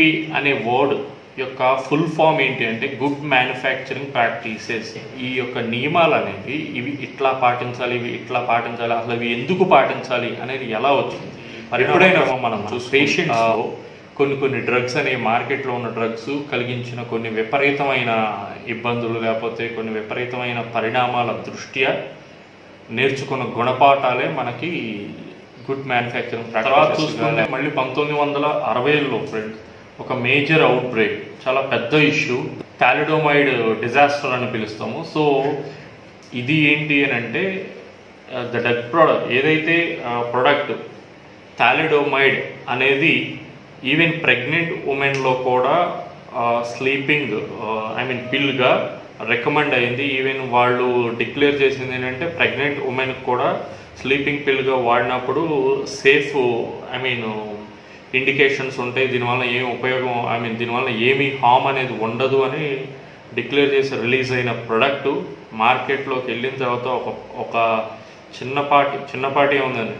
GMP అనే word యొక్క full form ఏంటి అంటే గుడ్ మ్యానుఫ్యాక్చరింగ్ ప్రాక్టీసెస్. ఈ యొక్క నియమాలు అనేవి ఇవి ఇట్లా పాటించాలి, ఇవి ఇట్లా పాటించాలి, అసలు ఇవి ఎందుకు పాటించాలి అనేది ఎలా వచ్చింది? మరి ఎప్పుడైనా మనం పేషెంట్స్ కొన్ని డ్రగ్స్ అనే మార్కెట్లో ఉన్న డ్రగ్స్ కలిగించిన కొన్ని విపరీతమైన ఇబ్బందులు లేకపోతే కొన్ని విపరీతమైన పరిణామాల దృష్ట్యా నేర్చుకున్న గుణపాఠాలే మనకి గుడ్ మ్యానుఫ్యాక్చరింగ్ తర్వాత చూసుకుంటే మళ్ళీ 1960లో ఫ్రెండ్స్ ఒక మేజర్ అవుట్ బ్రేక్, చాలా పెద్ద ఇష్యూ, థాలిడోమైడ్ డిజాస్టర్ అని పిలుస్తాము. సో ఇది ఏంటి అని అంటే ద డ్రగ్ ప్రోడక్ట్ ఏదైతే ప్రొడక్ట్ థాలిడోమైడ్ అనేది ఈవెన్ ప్రెగ్నెంట్ ఉమెన్లో కూడా స్లీపింగ్ పిల్గా రికమెండ్ అయింది. ఈవెన్ వాళ్ళు డిక్లేర్ చేసింది ఏంటంటే ప్రెగ్నెంట్ ఉమెన్కి కూడా స్లీపింగ్ పిల్గా వాడినప్పుడు సేఫ్ ఇండికేషన్స్ ఉంటాయి, దీనివల్ల ఏం ఉపయోగం దీనివల్ల ఏమీ హామ్ అనేది ఉండదు అని డిక్లేర్ చేసి రిలీజ్ అయిన ప్రొడక్ట్ మార్కెట్లోకి వెళ్ళిన తర్వాత ఒక చిన్నపాటి ఉందని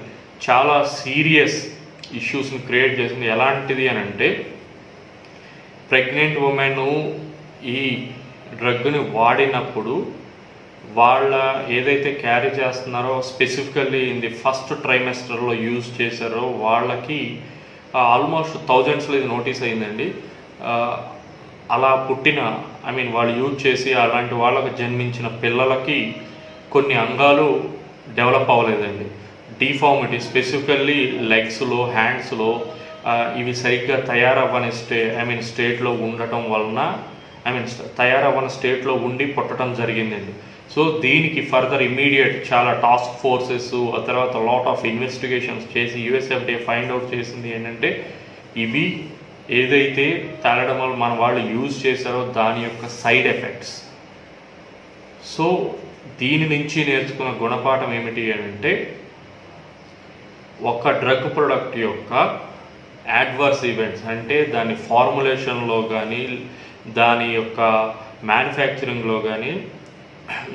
చాలా సీరియస్ ఇష్యూస్ని క్రియేట్ చేసింది. ఎలాంటిది అని అంటే ప్రెగ్నెంట్ ఉమెన్ ఈ డ్రగ్ని వాడినప్పుడు వాళ్ళ ఏదైతే క్యారీ చేస్తున్నారో స్పెసిఫికల్లీ ఇన్ ది ఫస్ట్ ట్రైమెస్టర్లో యూజ్ చేశారో వాళ్ళకి ఆల్మోస్ట్ థౌజండ్స్లో ఇది నోటీస్ అయిందండి. అలా పుట్టిన వాళ్ళు యూజ్ చేసి అలాంటి వాళ్ళకు జన్మించిన పిల్లలకి కొన్ని అంగాలు డెవలప్ అవ్వలేదండి. డిఫార్మిటీ స్పెసిఫికల్లీ లెగ్స్లో, హ్యాండ్స్లో ఇవి సరిగ్గా తయారవ్వని స్టేట్లో ఉండటం వలన తయారవ్వని స్టేట్లో ఉండి పుట్టడం జరిగిందండి. సో దీనికి ఫర్దర్ ఇమ్మీడియట్ చాలా టాస్క్ ఫోర్సెస్ ఆ తర్వాత లాట్ ఆఫ్ ఇన్వెస్టిగేషన్స్ చేసి యూఎస్ఎఫ్డిఏ ఫైండ్ అవుట్ చేసింది ఏంటంటే ఇవి ఏదైతే థాలిడోమైడ్ మన వాళ్ళు యూజ్ చేశారో దాని యొక్క సైడ్ ఎఫెక్ట్స్. సో దీని నుంచి నేర్చుకున్న గుణపాఠం ఏమిటి అంటే ఒక డ్రగ్ ప్రొడక్ట్ యొక్క యాడ్వర్స్ ఈవెంట్స్ అంటే దాని ఫార్ములేషన్లో కానీ దాని యొక్క మ్యానుఫ్యాక్చరింగ్లో కానీ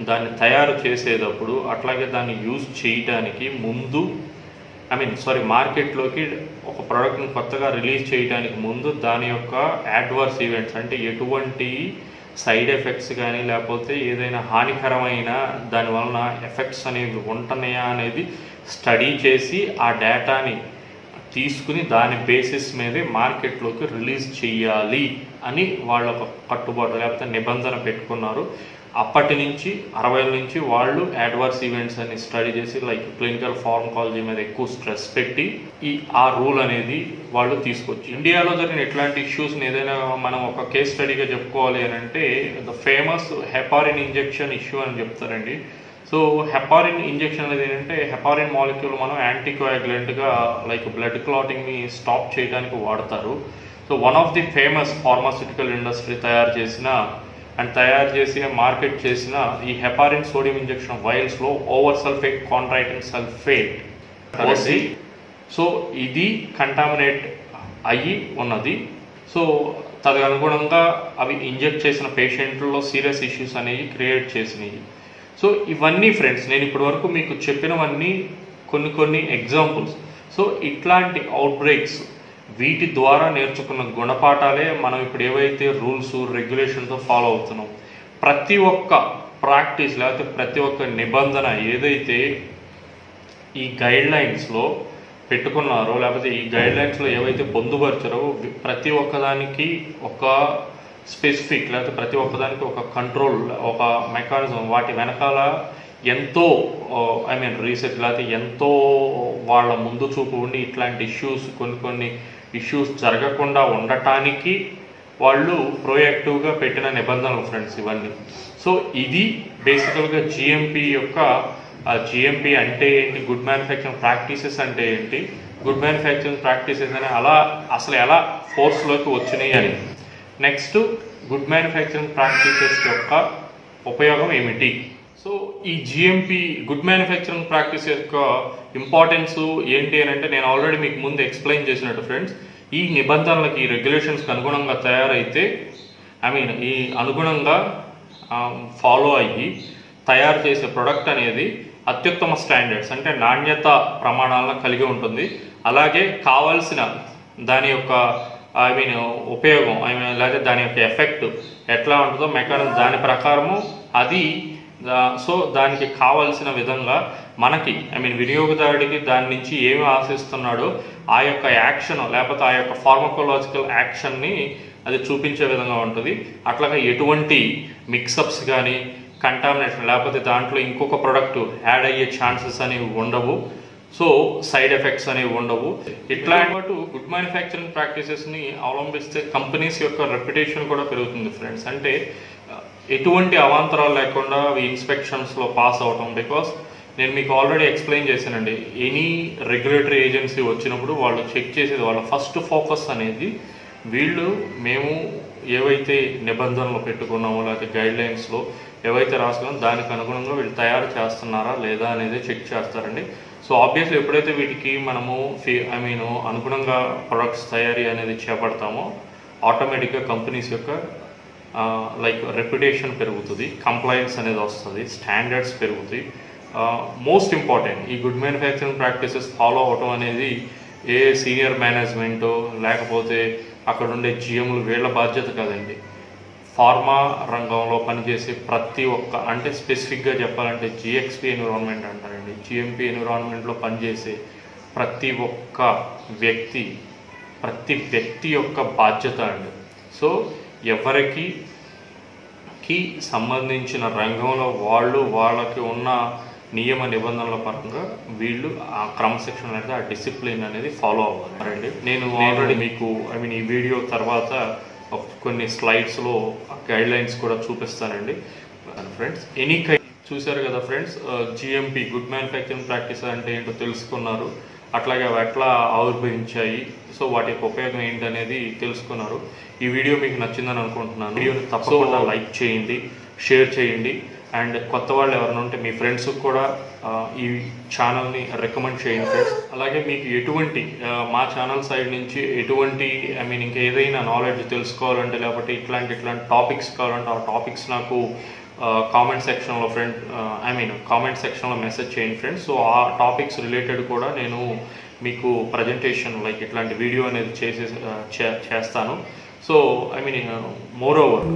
దాన్ని తయారు చేసేటప్పుడు అట్లాగే దాన్ని యూజ్ చేయడానికి ముందు మార్కెట్లోకి ఒక ప్రోడక్ట్ని కొత్తగా రిలీజ్ చేయడానికి ముందు దాని యొక్క యాడ్వర్స్ ఈవెంట్స్ అంటే ఎటువంటి సైడ్ ఎఫెక్ట్స్ కానీ లేకపోతే ఏదైనా హానికరమైన దానివలన ఎఫెక్ట్స్ అనేవి ఉంటున్నాయా అనేది స్టడీ చేసి ఆ డేటాని తీసుకుని దాని బేసిస్ మీదే మార్కెట్లోకి రిలీజ్ చేయాలి అని వాళ్ళు ఒక కట్టుబాటు లేకపోతే నిబంధన పెట్టుకున్నారు. అప్పటి నుంచి 60ల నుంచి వాళ్ళు అడ్వర్స్ ఈవెంట్స్ అని స్టడీ చేసి లైక్ క్లినికల్ ఫార్మకాలజీ మీద ఎక్కువ స్ట్రెస్ పెట్టి ఆ రూల్ అనేది వాళ్ళు తీసుకొచ్చి ఇండియాలో జరిగిన ఎట్లాంటి ఇష్యూస్ని ఏదైనా మనం ఒక కేస్ స్టడీగా చెప్పుకోవాలి అని అంటే the famous heparin injection issue అని చెప్తారండి. సో హెపారిన్ ఇంజెక్షన్ అనేది ఏంటంటే హెపారిన్ మాలిక్యూల్ మనం యాంటీకోయాగులెంట్గా లైక్ బ్లడ్ క్లాటింగ్ని స్టాప్ చేయడానికి వాడతారు. So one of the famous pharmaceutical industry తయారు చేసి మార్కెట్ చేసిన ఈ హెపారిన్ సోడియం ఇంజెక్షన్ వైల్స్లో ఓవర్ సల్ఫేట్ కాంట్రాక్టింగ్ సల్ఫేట్ పోసి సో ఇది కంటామినేట్ అయ్యి ఉన్నది. సో తదనుగుణంగా అవి ఇంజెక్ట్ చేసిన పేషెంట్లలో సీరియస్ ఇష్యూస్ అనేవి క్రియేట్ చేసినాయి. సో ఇవన్నీ ఫ్రెండ్స్ నేను ఇప్పటి వరకు మీకు చెప్పినవన్నీ కొన్ని ఎగ్జాంపుల్స్. సో ఇట్లాంటి అవుట్ బ్రేక్స్ వీటి ద్వారా నేర్చుకున్న గుణపాఠాలే మనం ఇప్పుడు ఏవైతే రూల్స్ రెగ్యులేషన్తో ఫాలో అవుతున్నాం. ప్రతి ఒక్క ప్రాక్టీస్ లేకపోతే ప్రతి ఒక్క నిబంధన ఏదైతే ఈ గైడ్లైన్స్లో పెట్టుకున్నారో లేకపోతే ఈ గైడ్లైన్స్లో ఏవైతే పొందుపరిచారో ప్రతి ఒక్కదానికి ఒక స్పెసిఫిక్ లేకపోతే ప్రతి ఒక్కదానికి ఒక కంట్రోల్ ఒక మెకానిజం వాటి వెనకాల ఎంతో రీసెర్చ్ లేకపోతే ఎంతో వాళ్ళ ముందు చూపు ఉండి ఇట్లాంటి ఇష్యూస్ కొన్ని ఇష్యూస్ జరగకుండా ఉండటానికి వాళ్ళు ప్రోయాక్టివ్గా పెట్టిన నిబంధనలు ఫ్రెండ్స్ ఇవన్నీ. సో ఇది బేసికల్గా జిఎంపి అంటే ఏంటి, గుడ్ మ్యానుఫ్యాక్చరింగ్ ప్రాక్టీసెస్ అంటే ఏంటి, గుడ్ మ్యానుఫ్యాక్చరింగ్ ప్రాక్టీసెస్ అని అసలు ఎలా ఫోర్స్లోకి వచ్చినాయి అని. నెక్స్ట్ గుడ్ మ్యానుఫ్యాక్చరింగ్ ప్రాక్టీసెస్ యొక్క ఉపయోగం ఏమిటి. సో ఈ జిఎంపి గుడ్ మ్యానుఫ్యాక్చరింగ్ ప్రాక్టీస్ యొక్క ఇంపార్టెన్స్ ఏంటి అని అంటే నేను ఆల్రెడీ మీకు ముందు ఎక్స్ప్లెయిన్ చేసినట్టు ఫ్రెండ్స్ ఈ నిబంధనలకి ఈ రెగ్యులేషన్స్కి అనుగుణంగా తయారైతే ఈ అనుగుణంగా ఫాలో అయ్యి తయారు చేసే ప్రొడక్ట్ అనేది అత్యుత్తమ స్టాండర్డ్స్ అంటే నాణ్యత ప్రమాణాలను కలిగి ఉంటుంది. అలాగే కావాల్సిన దాని యొక్క ఐ మీన్ ఉపయోగం లేదా దాని యొక్క ఎఫెక్ట్ ఎట్లా ఉంటుందో మెకానిజం దాని ప్రకారము అది సో దానికి కావాల్సిన విధంగా మనకి వినియోగదారుడికి దాని నుంచి ఏమి ఆశిస్తున్నాడో ఆ యొక్క యాక్షన్ లేకపోతే ఆ యొక్క ఫార్మకోలాజికల్ యాక్షన్ని అది చూపించే విధంగా ఉంటుంది. అట్లాగే ఎటువంటి మిక్సప్స్ కానీ కంటామినేషన్ లేకపోతే దాంట్లో ఇంకొక ప్రోడక్ట్ యాడ్ అయ్యే ఛాన్సెస్ అనేవి ఉండవు. సో సైడ్ ఎఫెక్ట్స్ అనేవి ఉండవు. ఇట్లాంటి పాటు గుడ్ మ్యానుఫ్యాక్చరింగ్ ప్రాక్టీసెస్ని అవలంబిస్తే కంపెనీస్ యొక్క రెప్యుటేషన్ కూడా పెరుగుతుంది ఫ్రెండ్స్. అంటే ఎటువంటి అవాంతరాలు లేకుండా అవి ఇన్స్పెక్షన్స్లో పాస్ అవటం. బికాస్ నేను మీకు ఆల్రెడీ ఎక్స్ప్లెయిన్ చేశానండి, ఎనీ రెగ్యులేటరీ ఏజెన్సీ వచ్చినప్పుడు వాళ్ళు చెక్ చేసేది వాళ్ళ ఫస్ట్ ఫోకస్ అనేది వీళ్ళు మేము ఏవైతే నిబంధనలు పెట్టుకున్నామో లేకపోతే గైడ్లైన్స్లో ఏవైతే రాసుకున్నామో దానికి అనుగుణంగా వీళ్ళు తయారు చేస్తున్నారా లేదా అనేది చెక్ చేస్తారండి. సో ఆబ్వియస్లీ ఎప్పుడైతే వీటికి మనము అనుగుణంగా ప్రొడక్ట్స్ తయారీ అనేది చేపడతామో ఆటోమేటిక్గా కంపెనీస్ యొక్క రెప్యుటేషన్ పెరుగుతుంది, కంప్లైన్స్ అనేది వస్తుంది, స్టాండర్డ్స్ పెరుగుతాయి. మోస్ట్ ఇంపార్టెంట్ ఈ గుడ్ మ్యానుఫ్యాక్చరింగ్ ప్రాక్టీసెస్ ఫాలో అవటం అనేది ఏ సీనియర్ మేనేజ్మెంటో లేకపోతే అక్కడ ఉండే జిఎంలు వీళ్ళ బాధ్యత కాదండి. ఫార్మా రంగంలో పనిచేసే ప్రతి ఒక్క అంటే స్పెసిఫిక్గా చెప్పాలంటే జిఎక్స్పి ఎన్విరాన్మెంట్ అంటారండి, జిఎంపి ఎన్విరాన్మెంట్లో పనిచేసే ప్రతి ఒక్క వ్యక్తి యొక్క బాధ్యత అండి. సో ఎవరికి సంబంధించిన రంగంలో వాళ్ళకి ఉన్న నియమ నిబంధనల పరంగా వీళ్ళు ఆ క్రమశిక్షణ అనేది ఆ డిసిప్లిన్ అనేది ఫాలో అవ్వాలండి. నేను ఆల్రెడీ మీకు ఈ వీడియో తర్వాత కొన్ని స్లైడ్స్లో గైడ్లైన్స్ కూడా చూపిస్తానండి ఫ్రెండ్స్. చూశారు కదా friends, GMP good manufacturing practice అంటే ఏంటో తెలుసుకున్నారు. అట్లాగే అవి ఎట్లా ఆవిర్భవించాయి, సో వాటి యొక్క ఉపయోగం ఏంటి అనేది తెలుసుకున్నారు. ఈ వీడియో మీకు నచ్చిందని అనుకుంటున్నాను. వీడియోని తప్పకుండా లైక్ చేయండి, షేర్ చేయండి. అండ్ కొత్త వాళ్ళు ఎవరైనా ఉంటే మీ ఫ్రెండ్స్కి కూడా ఈ ఛానల్ని రికమెండ్ చేయండి ఫ్రెండ్స్. అలాగే మీకు ఎటువంటి మా ఛానల్ సైడ్ నుంచి ఎటువంటి ఇంకా ఏదైనా నాలెడ్జ్ తెలుసుకోవాలంటే లేకపోతే ఇట్లాంటి టాపిక్స్ కావాలంటే ఆ టాపిక్స్ నాకు కామెంట్ సెక్షన్లో కామెంట్ సెక్షన్లో మెసేజ్ చేయండి ఫ్రెండ్స్. సో ఆ టాపిక్స్ రిలేటెడ్ కూడా నేను మీకు ప్రజెంటేషన్ ఇట్లాంటి వీడియో అనేది చేస్తాను. So more over